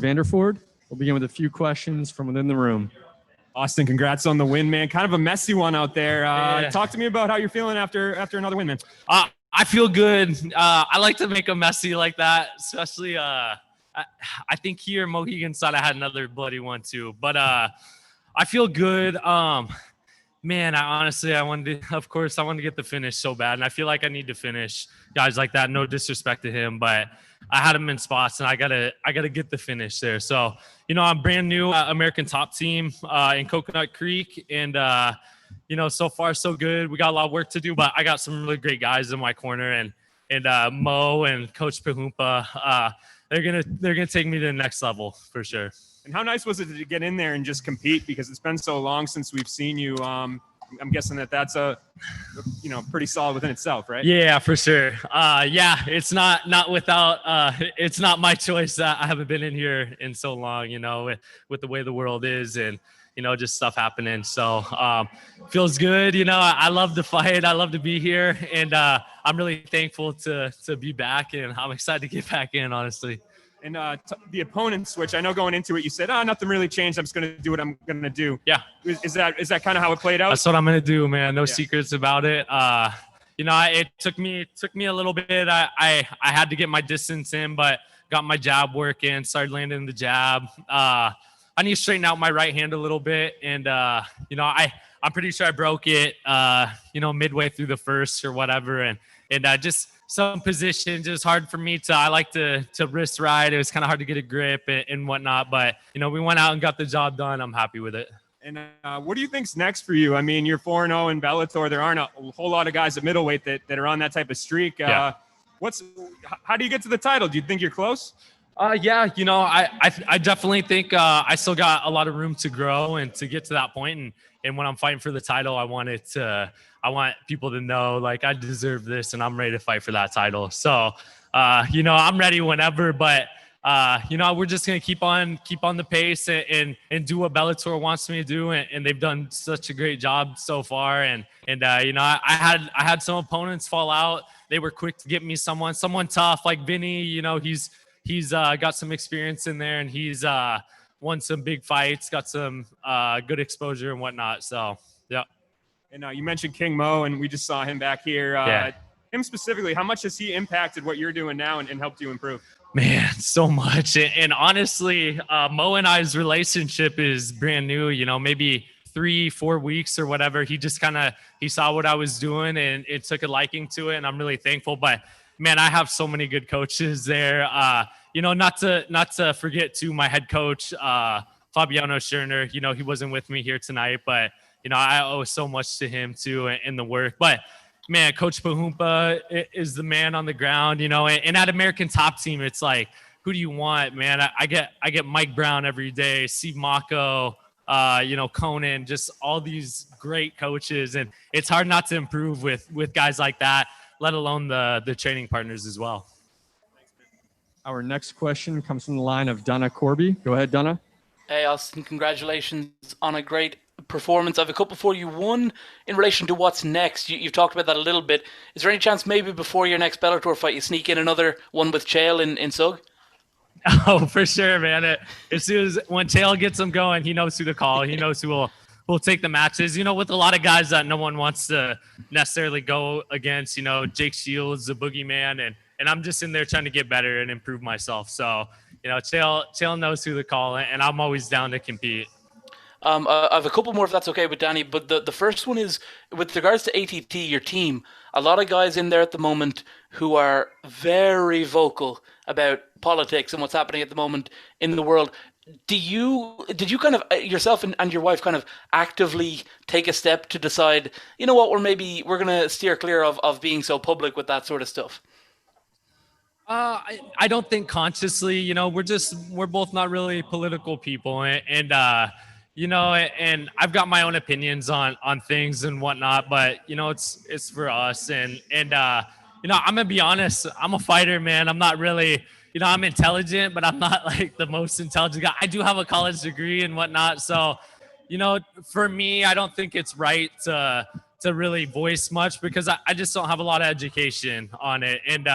Vanderford. We'll begin with a few questions from within the room. Austin, congrats on the win, man. Kind of a messy one out there. Yeah. Talk to me about how you're feeling after another win, man. I feel good. I like to make them messy like that, especially I think here Mohegan side I had another bloody one too. But I feel good. Man, I wanted to get the finish so bad, and I feel like I need to finish guys like that. No disrespect to him, but I had him in spots, and I gotta get the finish there. So, I'm brand new American Top Team in Coconut Creek, and so far so good. We got a lot of work to do, but I got some really great guys in my corner, and Mo and Coach Pahumpa. They're gonna take me to the next level for sure. And how nice was it to get in there and just compete? Because it's been so long since we've seen you. I'm guessing that's pretty solid within itself, right? Yeah, for sure. It's not without. It's not my choice that I haven't been in here in so long. With the way the world is, and just stuff happening. So feels good. I love to fight. I love to be here, and I'm really thankful to be back, and I'm excited to get back in. Honestly. And the opponent switch, I know going into it, you said, nothing really changed. I'm just going to do what I'm going to do. Yeah. Is that kind of how it played out? That's what I'm going to do, man. No secrets about it. It took me a little bit. I had to get my distance in, but got my jab working, started landing the jab. I need to straighten out my right hand a little bit. And, I'm pretty sure I broke it, midway through the first or whatever. And just some positions, it was hard for me I like to wrist ride. It was kind of hard to get a grip and whatnot, but we went out and got the job done. I'm happy with it. And what do you think's next for you? I mean, you're 4-0 in Bellator. There aren't a whole lot of guys at middleweight that are on that type of streak. Yeah. How do you get to the title? Do you think you're close? I definitely think I still got a lot of room to grow and to get to that point. And when I'm fighting for the title, I want people to know like I deserve this and I'm ready to fight for that title. So, I'm ready whenever, but we're just going to keep on the pace and do what Bellator wants me to do. And they've done such a great job so far. And I had some opponents fall out. They were quick to get me someone tough like Vinny. He's got some experience in there, and he's won some big fights, got some good exposure and whatnot. So, yeah. And you mentioned King Mo, and we just saw him back here. Him specifically, how much has he impacted what you're doing now and helped you improve? Man, so much. And honestly, Mo and I's relationship is brand new, maybe 3-4 weeks or whatever. He just he saw what I was doing and it took a liking to it. And I'm really thankful. But man, I have so many good coaches there. Not to forget too, my head coach, Fabiano Scherner, he wasn't with me here tonight, but I owe so much to him too in the work. But man, Coach Pahumpa is the man on the ground, and at American Top Team, it's like, who do you want, man? I get Mike Brown every day, Steve Mako, Conan, just all these great coaches. And it's hard not to improve with guys like that, let alone the training partners as well. Our next question comes from the line of Donna Corby. Go ahead, Donna. Hey, Austin, congratulations on a great performance. I have a couple for you. One, in relation to what's next, you've talked about that a little bit. Is there any chance maybe before your next Bellator fight you sneak in another one with Chael in Sug? Oh, for sure, man. As soon as when Chael gets him going, he knows who to call. He knows who will take the matches. With a lot of guys that no one wants to necessarily go against, Jake Shields, the boogeyman, and I'm just in there trying to get better and improve myself. So, Chael knows who to call, and I'm always down to compete. I have a couple more if that's okay with Danny, but the first one is with regards to ATT, your team, a lot of guys in there at the moment who are very vocal about politics and what's happening at the moment in the world. Did you kind of yourself and your wife kind of actively take a step to decide, we're going to steer clear of being so public with that sort of stuff? I don't think consciously, we're both not really political people and I've got my own opinions on things and whatnot, but it's for us. And I'm gonna be honest, I'm a fighter, man. I'm not really, I'm intelligent, but I'm not like the most intelligent guy. I do have a college degree and whatnot. So, for me, I don't think it's right to really voice much because I just don't have a lot of education on it. And,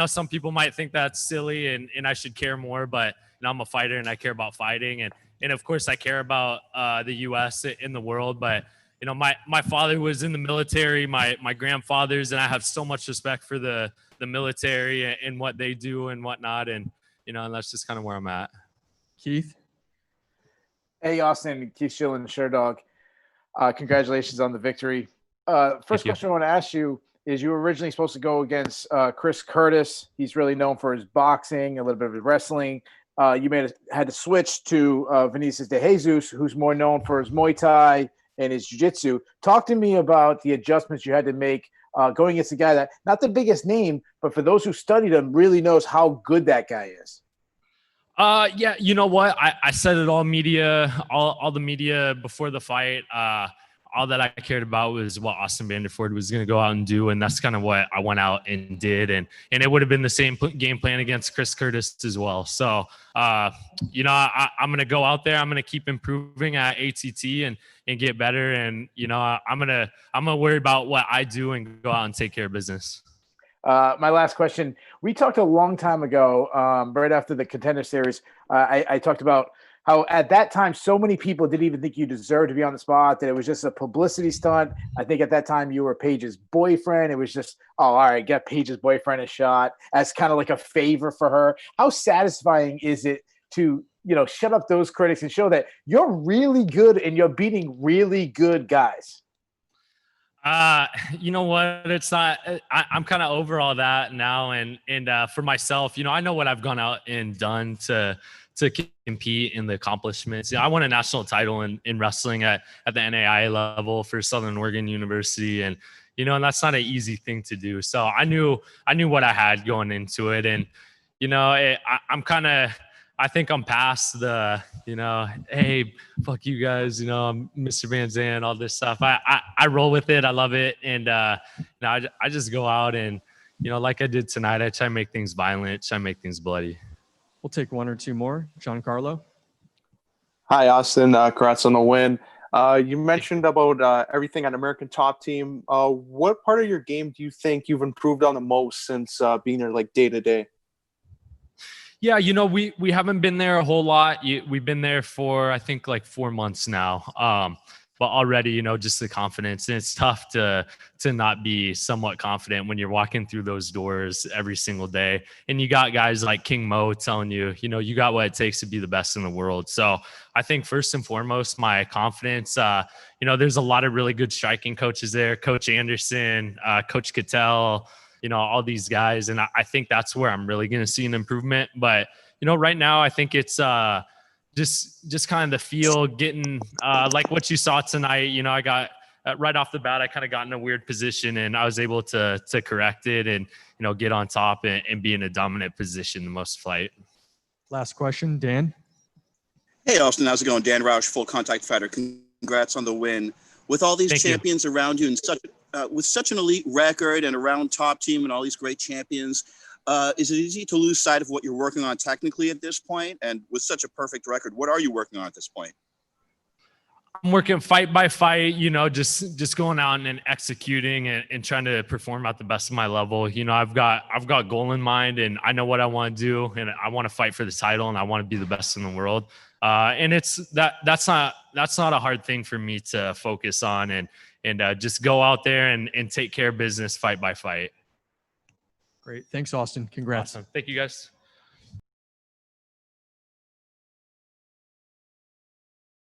some people might think that's silly and I should care more, but I'm a fighter and I care about fighting. And of course I care about the US in the world. But, you know, my father was in the military, my grandfathers, and I have so much respect for the military and what they do and whatnot. And, you know, and that's just kind of where I'm at. Keith? Hey, Austin, Keith Schilling, Sherdog. Congratulations on the victory. First question I want to ask you is, you were originally supposed to go against Chris Curtis. He's really known for his boxing, a little bit of his wrestling. You had to switch to Vinicius De Jesus, who's more known for his Muay Thai and his jiu-jitsu. Talk to me about the adjustments you had to make going against a guy that, not the biggest name, but for those who studied him, really knows how good that guy is. Yeah, you know what? I said it all the media before the fight. All that I cared about was what Austin Vanderford was going to go out and do. And that's kind of what I went out and did. And it would have been the same game plan against Chris Curtis as well. So, you know, I'm going to go out there. I'm going to keep improving at ATT and get better. And, you know, I'm going to worry about what I do and go out and take care of business. My last question. We talked a long time ago, right after the Contender Series. I talked about how at that time, so many people didn't even think you deserved to be on the spot, that it was just a publicity stunt. I think at that time you were Paige's boyfriend. It was just, oh, all right, get Paige's boyfriend a shot as kind of like a favor for her. How satisfying is it to, you know, shut up those critics and show that you're really good and you're beating really good guys? You know what? It's not. I'm kind of over all that now, and for myself, you know, I know what I've gone out and done to compete in the accomplishments. You know, I won a national title in wrestling at the NAIA level for Southern Oregon University, and you know, and that's not an easy thing to do. So I knew what I had going into it, and you know, I think I'm past the, you know, hey, fuck you guys, you know, I'm Mr. Vanzant, all this stuff. I roll with it. I love it. And, you know, I just go out and, you know, like I did tonight, I try to make things violent, try to make things bloody. We'll take one or two more. Giancarlo? Hi, Austin. Congrats on the win. You mentioned about everything at American Top Team. What part of your game do you think you've improved on the most since being there like day to day? Yeah, you know, we haven't been there a whole lot. We've been there for, I think, like 4 months now. But already, you know, just the confidence. And it's tough to not be somewhat confident when you're walking through those doors every single day. And you got guys like King Mo telling you, you know, you got what it takes to be the best in the world. So I think first and foremost, my confidence, you know, there's a lot of really good striking coaches there. Coach Anderson, Coach Cattell, you know, all these guys. And I think that's where I'm really going to see an improvement. But, you know, right now I think it's just kind of the feel, getting like what you saw tonight. You know, I got right off the bat, I kind of got in a weird position and I was able to correct it and, you know, get on top and be in a dominant position the most fight. Last question, Dan. Hey, Austin, how's it going? Dan Roush, full contact fighter. Congrats on the win. With all these champions around you and with such an elite record and around Top Team and all these great champions, is it easy to lose sight of what you're working on technically at this point? And with such a perfect record, what are you working on at this point? I'm working fight by fight, you know, just going out and executing and trying to perform at the best of my level. You know, I've got goal in mind and I know what I want to do and I want to fight for the title and I want to be the best in the world. And that's not a hard thing for me to focus on and just go out there and take care of business fight by fight. Great. Thanks, Austin. Congrats. Awesome. Thank you, guys.